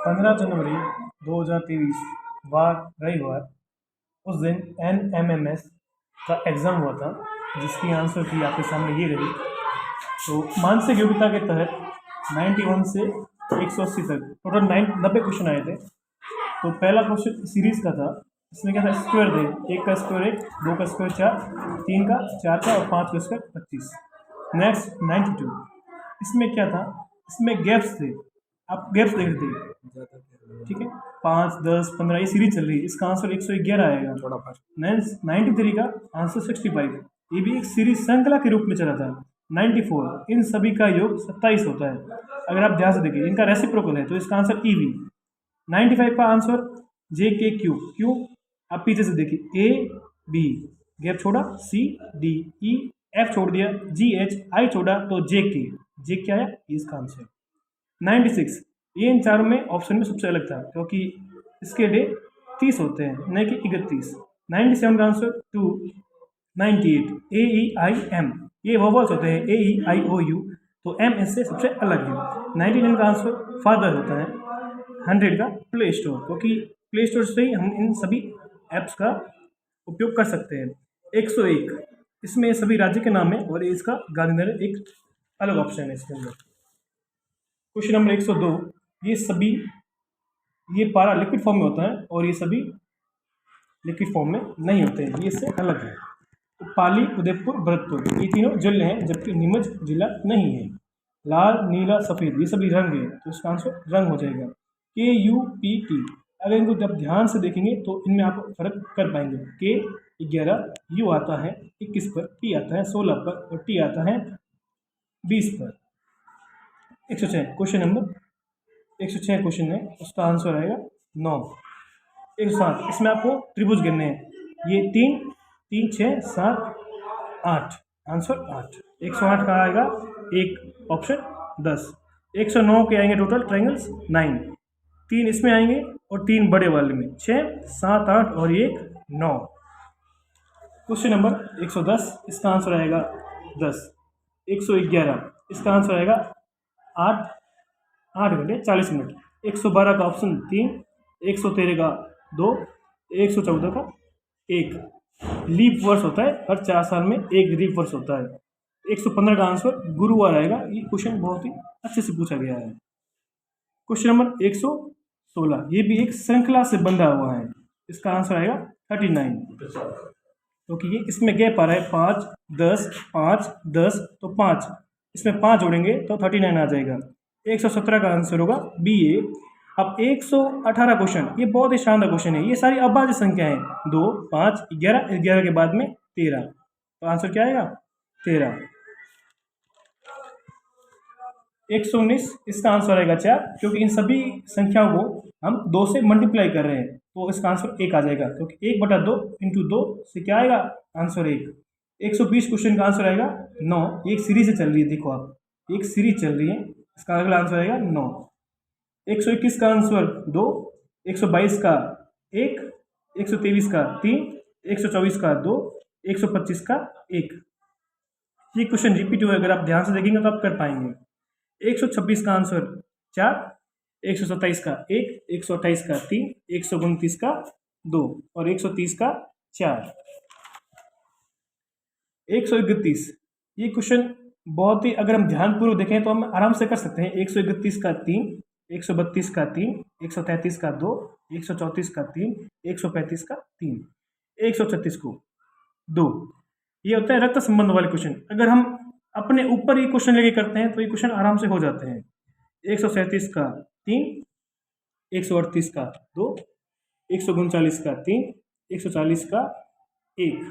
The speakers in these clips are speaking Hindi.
15 जनवरी 2023 वार रविवार, उस दिन NMMS का एग्ज़ाम हुआ था, जिसकी आंसर की आपके सामने ये रही। तो मानसिक योग्यता के तहत 91 से 180 तक टोटल 90 क्वेश्चन आए थे। तो पहला क्वेश्चन सीरीज़ का था। इसमें क्या था, स्क्वायर दे, 1 का स्क्वायर 1, 2 का स्क्वायर 4, 3 का, 4 का और 5 का स्क्वायर 25। नेक्स्ट 92, इसमें क्या था, इसमें गैप्स थे, आप गैप्स देख रहे थे, ठीक है। 5, 10, 15 ये सीरीज चल रही है, इसका आंसर 111 आएगा। थोड़ा फास्ट। 93 का आंसर 65, ये भी एक सीरीज श्रृंखला के रूप में चला था। 94, इन सभी का योग 27 होता है। अगर आप ध्यान से देखिए, इनका रेसिप्रोकल है, तो इसका आंसर EV। 95 का आंसर JKQ, क्यों, आप पीछे से देखिए, AB गैप छोड़ा, CDE F छोड़ दिया, GH I छोड़ा, तो J क्या है, इसका आंसर। 96, ये इन चारों में ऑप्शन में सबसे अलग था, क्योंकि इसके डे 30 होते हैं, न कि 31। 97 का आंसर 2। 98, AEIM, ये वोवल्स होते हैं, AEIOU, तो M इससे सबसे अलग है। 99 का आंसर फादर होता है। 100 का प्ले स्टोर, क्योंकि प्ले स्टोर से ही हम इन सभी ऐप्स का उपयोग कर सकते हैं। 101, इसमें सभी राज्य के नाम है, और इसका गांधीनगर एक अलग ऑप्शन है इसके अंदर। क्वेश्चन नंबर 102, ये पारा लिक्विड फॉर्म में होता है, और ये सभी लिक्विड फॉर्म में नहीं होते हैं, ये इससे अलग है। तो पाली, उदयपुर, भरतपुर, ये तीनों जिले हैं, जबकि नीमच जिला नहीं है। लाल, नीला, सफ़ेद, ये सभी रंग है, तो इसका आंसर रंग हो जाएगा। KUPT, अगर इनको जब ध्यान से देखेंगे तो इनमें आप फर्क कर पाएंगे। K 11, U आता है 21 पर, P आता है 16 पर, और T आता है 20 पर। 106 क्वेश्चन नंबर 106 क्वेश्चन है, उसका आंसर आएगा 9। 107, इसमें आपको त्रिभुज गिनने हैं, ये 3, 3, 6, 7, 8, आंसर 8। 108 का आएगा एक ऑप्शन 10। 109 के आएंगे टोटल ट्रायंगल्स 9, 3 इसमें आएंगे और 3 बड़े वाले में 6, 7, 8 और 1, 9। क्वेश्चन नंबर 110, इसका आंसर आएगा 10। 111, इसका आंसर आएगा 8 घंटे 40 मिनट। 112 का ऑप्शन 3, 113 का 2, 114 का 1। लीप वर्ष होता है, हर 4 साल में एक लीप वर्ष होता है। 115 का आंसर गुरुवार आएगा। ये क्वेश्चन बहुत ही अच्छे से पूछा गया है। क्वेश्चन नंबर 116, ये भी एक श्रृंखला से बंधा हुआ है, इसका आंसर आएगा 39, क्योंकि ये इसमें गैप आ रहा है 5, 10, 5, 10, तो 5, इसमें 5 जोड़ेंगे तो 39 आ जाएगा। 117 का आंसर होगा BA। अब 118 क्वेश्चन, ये बहुत ही शानदार क्वेश्चन है, ये सारी अभाज्य संख्या है, 2, 5, 11, 11 के बाद में 13, तो आंसर क्या आएगा 13। 119, इसका आंसर आएगा 4, क्योंकि इन सभी संख्याओं को हम 2 से मल्टीप्लाई कर रहे हैं, तो इसका आंसर 1 आ जाएगा, क्योंकि 1/2 × 2 से क्या आएगा आंसर 1। 120 क्वेश्चन का आंसर आएगा 9। एक सीरीज से चल रही है, देखो आप, एक सीरीज चल रही है, इसका अगला आंसर आएगा 9। 121 का आंसर 2, 122 का 1, 123 का 3, 124 का 2, 125 का 1। ये क्वेश्चन रिपीट हुआ, अगर आप ध्यान से देखेंगे तो आप कर पाएंगे। 126 का आंसर 4, 127 का 1, 128 का 3, 129 का 2 और 130 का 4। 131, ये क्वेश्चन बहुत ही, अगर हम ध्यानपूर्वक देखें तो हम आराम से कर सकते हैं। 131 का 3, 132 का 3, 133 का 2, 134 का 3, 135 का 3, 136 को 2। ये होता है रक्त संबंध वाले क्वेश्चन। अगर हम अपने ऊपर ये क्वेश्चन लेके करते हैं तो ये क्वेश्चन आराम से हो जाते हैं। 137 का 3, 138 का 2, 139 का 3, 140 का 1।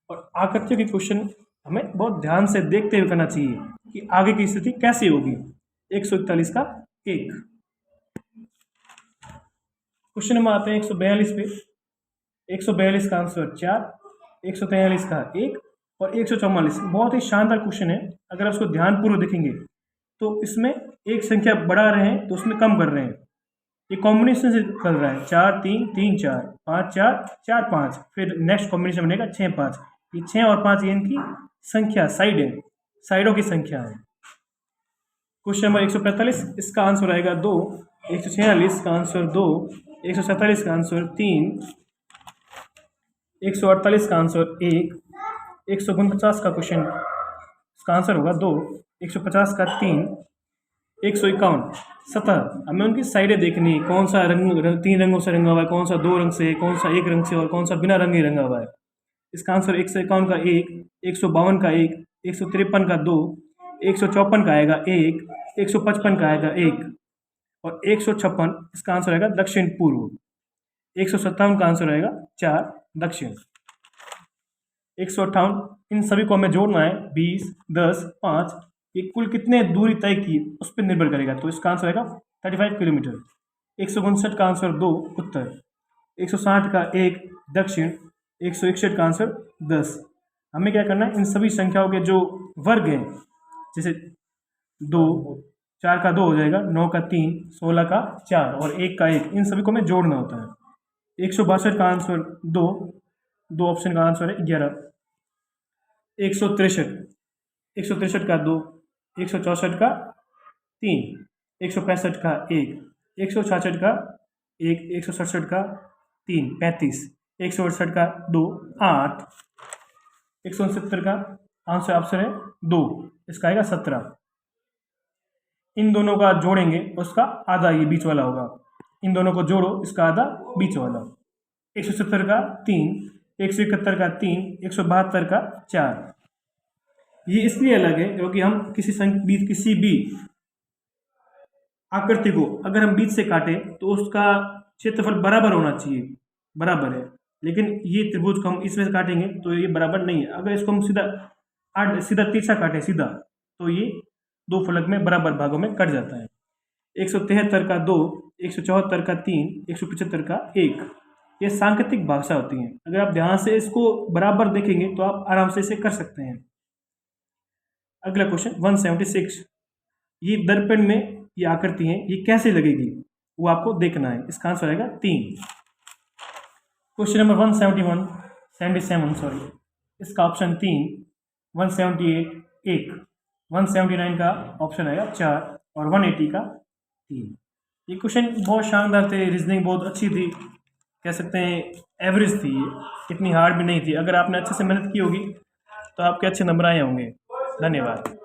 और आकृतियों के क्वेश्चन हमें बहुत ध्यान से देखते हुए करना चाहिए कि आगे की स्थिति कैसी होगी। 141 का 1। क्वेश्चन नंबर आते हैं 142 पे। 142 का आंसर 4, 143 का 1 और 144। बहुत ही शानदार क्वेश्चन है, अगर आप उसको ध्यानपूर्वक देखेंगे तो इसमें एक संख्या बढ़ा रहे हैं तो उसमें कम कर रहे हैं। ये कॉम्बिनेशन से कर रहा है, 4, 3, 3, 4, 5, 4, 4, 5, फिर नेक्स्ट कॉम्बिनेशन बनेगा 6, 5। ये 6 और 5 ये इनकी संख्या साइड है, साइडों की संख्या है। क्वेश्चन नंबर 145, इसका आंसर आएगा 2। 146 का आंसर 2, 147 का आंसर 3, 148 का आंसर 1, 149 का क्वेश्चन इसका आंसर होगा 2, 150 का 3, 151 17। हमें उनकी साइडें देखनी है, कौन सा रंग 3 रंगों से रंगा हुआ है, कौन सा 2 रंग से, कौन सा 1 रंग से और कौन सा बिना रंग ही रंगा हुआ है। इसका आंसर 151 का 1, 152 का 1, 153 का 2, 154 का आएगा 1, 155 का आएगा 1 और 156 इसका आंसर आएगा दक्षिण पूर्व। 157 का आंसर आएगा 4 दक्षिण। 158 इन सभी को हमें जोड़ना है, 20, 10, 5, ये कुल कितने दूरी तय की उस पर निर्भर करेगा, तो इसका आंसर आएगा 35 किलोमीटर। 159 का आंसर 2 उत्तर, 160 का 1 दक्षिण, 161 का आंसर 10। हमें क्या करना है, इन सभी संख्याओं के जो वर्ग हैं, जैसे 2, 4 का 2 हो जाएगा, 9 का 3, 16 का 4 और 1 का 1, इन सभी को हमें जोड़ना होता है। 162 का आंसर 2, 2 ऑप्शन का आंसर है 11। 163 का 2, 164 का 3, 165 का 1, 166 का 1, 167 का 3 35, 168 का 2 8, 169 का आंसर ऑप्शन है 2, इसका आएगा 17। इन दोनों का जोड़ेंगे उसका आधा ये बीच वाला होगा, इन दोनों को जोड़ो इसका आधा बीच वाला। 170 का 3, 171 का 3, 172 का 4। ये इसलिए अलग है क्योंकि हम किसी भी आकृति को अगर हम बीच से काटें तो उसका क्षेत्रफल बराबर होना चाहिए, बराबर है, लेकिन ये त्रिभुज को हम इसमें से काटेंगे तो ये बराबर नहीं है। अगर इसको हम सीधा तिरछा काटें सीधा तो ये 2 फलक में बराबर भागों में कट जाता है। 173 का 2, 174 का 3, 175 का 1, ये सांकेतिक भाषा होती हैं। अगर आप ध्यान से इसको बराबर देखेंगे तो आप आराम से इसे कर सकते हैं। अगला क्वेश्चन 176, ये दर्पण में ये आकृति है, ये कैसे लगेगी वो आपको देखना है। इसका आंसर आएगा 3। क्वेश्चन नंबर 177 सॉरी, इसका ऑप्शन 3, 178 1, 179 का ऑप्शन आएगा 4 और 180 का 3। ये क्वेश्चन बहुत शानदार थे, रीजनिंग बहुत अच्छी थी, कह सकते हैं एवरेज थी, इतनी हार्ड भी नहीं थी। अगर आपने अच्छे से मेहनत की होगी तो आपके अच्छे नंबर आए होंगे। धन्यवाद।